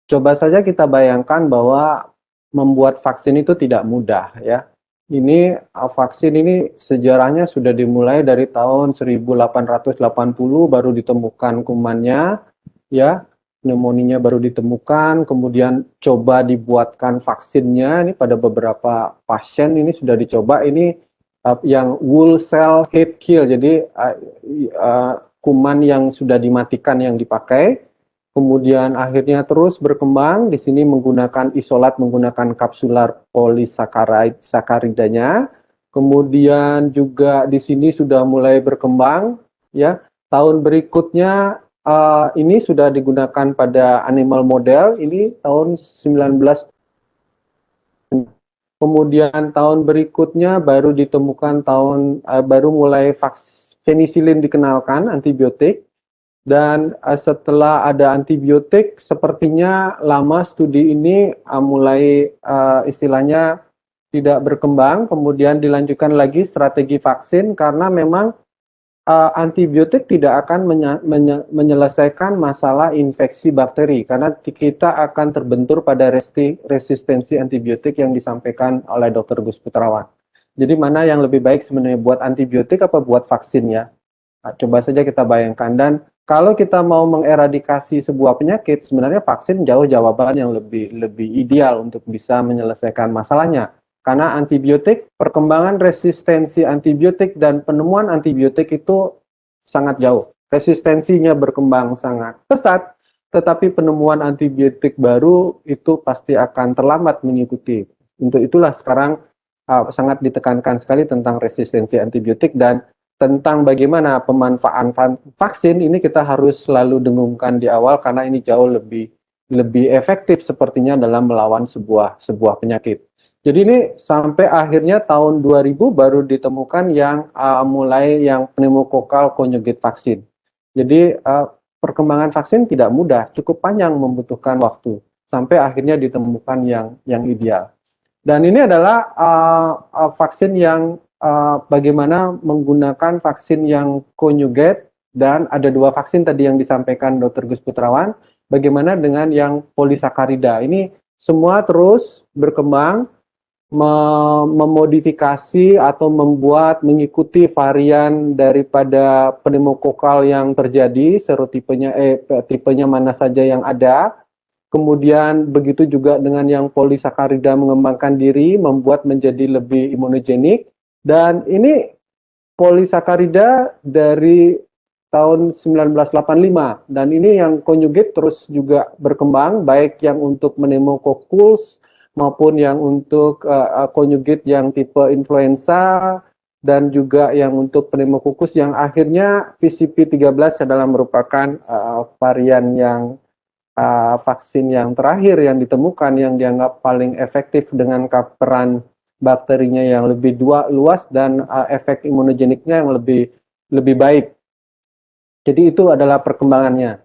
Coba saja kita bayangkan bahwa membuat vaksin itu tidak mudah ya. Ini vaksin ini sejarahnya sudah dimulai dari tahun 1880 baru ditemukan kumannya ya. Pneumonia baru ditemukan, kemudian coba dibuatkan vaksinnya ini pada beberapa pasien ini sudah dicoba ini yang wool cell head kill. Jadi kuman yang sudah dimatikan yang dipakai. Kemudian akhirnya terus berkembang di sini menggunakan isolat menggunakan kapsular polisakaridanya. Kemudian juga di sini sudah mulai berkembang ya. Tahun berikutnya ini sudah digunakan pada animal model ini tahun 19. Kemudian tahun berikutnya baru ditemukan baru mulai penicillin dikenalkan antibiotik. Dan setelah ada antibiotik, sepertinya lama studi ini mulai istilahnya tidak berkembang, kemudian dilanjutkan lagi strategi vaksin karena memang antibiotik tidak akan menyelesaikan masalah infeksi bakteri karena kita akan terbentur pada resistensi antibiotik yang disampaikan oleh Dr. Gus Putrawan. Jadi mana yang lebih baik sebenarnya buat antibiotik apa buat vaksin ya? Nah, coba saja kita bayangkan dan kalau kita mau mengeradikasi sebuah penyakit, sebenarnya vaksin jauh jawaban yang lebih ideal untuk bisa menyelesaikan masalahnya. Karena antibiotik, perkembangan resistensi antibiotik dan penemuan antibiotik itu sangat jauh. Resistensinya berkembang sangat pesat, tetapi penemuan antibiotik baru itu pasti akan terlambat mengikuti. Untuk itulah sekarang sangat ditekankan sekali tentang resistensi antibiotik dan tentang bagaimana pemanfaatan vaksin ini kita harus selalu dengungkan di awal karena ini jauh lebih efektif sepertinya dalam melawan sebuah penyakit. Jadi ini sampai akhirnya tahun 2000 baru ditemukan yang mulai yang pneumococcal conjugate vaksin. Jadi perkembangan vaksin tidak mudah, cukup panjang membutuhkan waktu sampai akhirnya ditemukan yang ideal. Dan ini adalah vaksin yang bagaimana menggunakan vaksin yang conjugate dan ada dua vaksin tadi yang disampaikan Dr. Gus Putrawan. Bagaimana dengan yang polisakarida? Ini semua terus berkembang memodifikasi atau mengikuti varian daripada pneumokokal yang terjadi, serotipenya tipenya mana saja yang ada. Kemudian begitu juga dengan yang polisakarida mengembangkan diri, membuat menjadi lebih imunogenik. Dan ini polisakarida dari tahun 1985 dan ini yang conjugate terus juga berkembang baik yang untuk pneumococcus maupun yang untuk conjugate yang tipe influenza dan juga yang untuk pneumococcus yang akhirnya VCP13 adalah merupakan varian yang vaksin yang terakhir yang ditemukan yang dianggap paling efektif dengan peran bakterinya yang lebih luas dan efek imunogeniknya yang lebih baik. Jadi itu adalah perkembangannya.